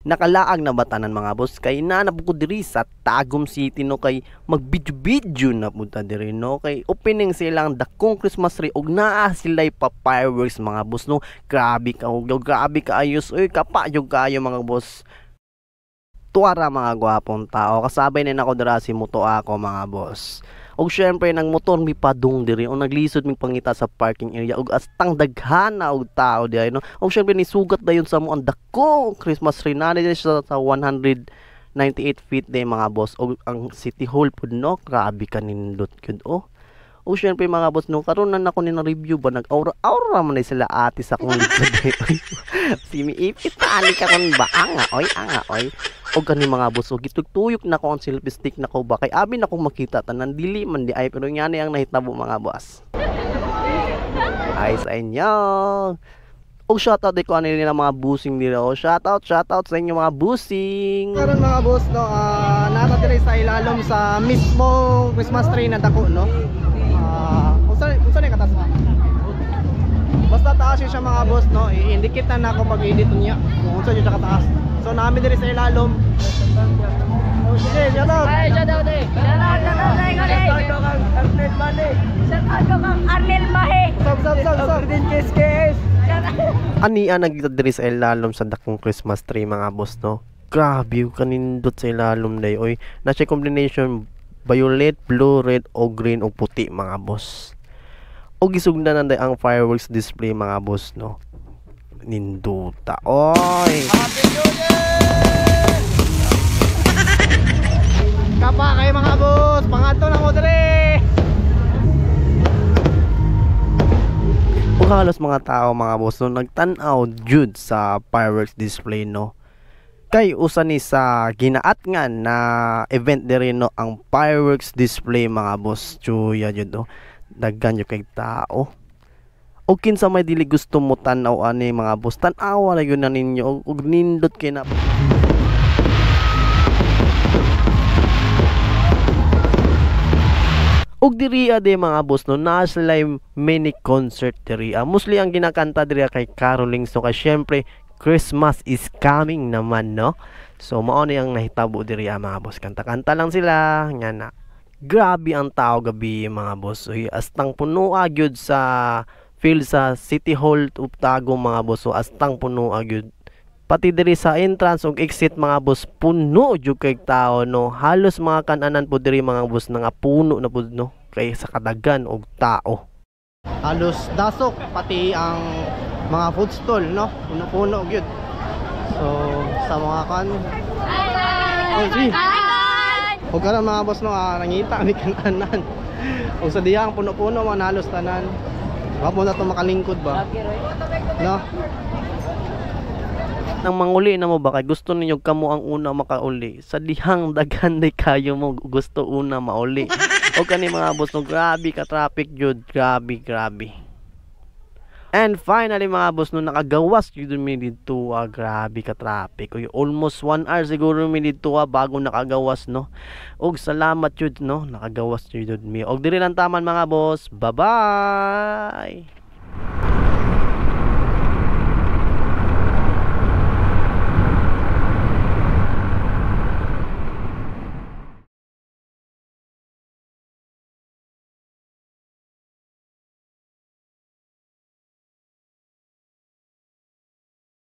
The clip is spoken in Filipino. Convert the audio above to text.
Nakalaag na batanan mga boss kay nanap ko diri sa Tagum City no kay magbidyo-bidyo na punta diri no kay opening silang dakong Christmas tree og naa sila'y pa fireworks mga boss no. Grabe ka ayos oy kapayog kayo mga boss. Tuwara mga gwapong tao kasabay na ako dira si Muto ako mga boss. Og syempre nang motor mi padung diri o naglisod mi pangita sa parking area og astang daghana og tao diri no. Og syempre ni sugat dayon sa mo ang dako Christmas tree na diri sa 198 feet day mga boss og ang City Hall pud no. Grabe ka nindot gyud oh. O syempre mga boss no karon na nako ni na review ba nag-aura man sila ate sa kong likod. Si mi ipit ani ka kon ba anga oy. O kani mga boss og gitugtuyok na ko ang selfie stick nako ba kay abi na ko makita tanan dili man di ay pero ngani ang nahitabo mga boss. Ay sa inyo. O shoutout di ko ani nila mga busing nila. O shoutout sa inyo mga busing. Karon mga boss no nata diri sa ilalom sa mismo Christmas tree na dako no. Unsa ni katas? Basta taas siya mga boss no, i-indicate na ako pag-edit niya kung unsa siya kataas. So namin diri sa ilalom. Oh sige, shout out. Ay, shout out eh. Shout out kang Arnel Mahe. Shout out kang Arnel Mahe. Sab. Din KS. Ani nagdito diri sa ilalom sa dakong Christmas tree mga boss no. Grabe kanindot sa ilalom day oy. Na siya combination violet, blue, red o green o puti mga boss. O gisugdanan day ang fireworks display mga boss no. Ninduta. Oy. Happy New Year! Kapa kay mga boss, pangadto na mo dire. O halos mga tao mga boss no nagtan-aw jud sa fireworks display no. Kay usa ni sa ginaat nga na event diri no ang fireworks display mga boss. Chuya jud no. Daghan yo kay tao. O kinsa may dili gusto mo tan-aw ani mga boss tan-awa na yun na ninyo og nindot kay na. Og diri ade mga boss no na sila mini concert diri. Mostly ang ginakanta diri kay caroling so kay syempre Christmas is coming naman no. So mao ni ang nahitabo diri mga boss. Kanta-kanta lang sila nga na. Grabe ang tao gabi mga boss. Uy, astang puno agyud sa field sa City Hall ug Tagum mga boss. So astang puno agyud. Pati diri sa entrance ug exit mga boss puno jud kay tao no. Halos mga kan-anan po diri mga boss nga puno na pud no kay sa kadagan og tao. Halos dasok pati ang mga food stall no. Puno-puno gyud. So sa mga kan. Oh, si. O karon mga boss no nangita mi kan-anan. O sa diyang puno-puno man halos tanan. Wa mo na to makalingkod ba? No. Nang manguli na mo ba kay gusto ninyo kamo ang una makauli sa dihang daghan day kayo mo gusto una mauli. O kani mga boss no grabe ka traffic jud, grabe. And finally mga boss no nakagawas jud mi dito grabe ka traffic. Oy almost 1 hour siguro mi dito bago nakagawas no. Og salamat jud no nakagawas jud mi. Og diri lang taman mga boss. Bye-bye.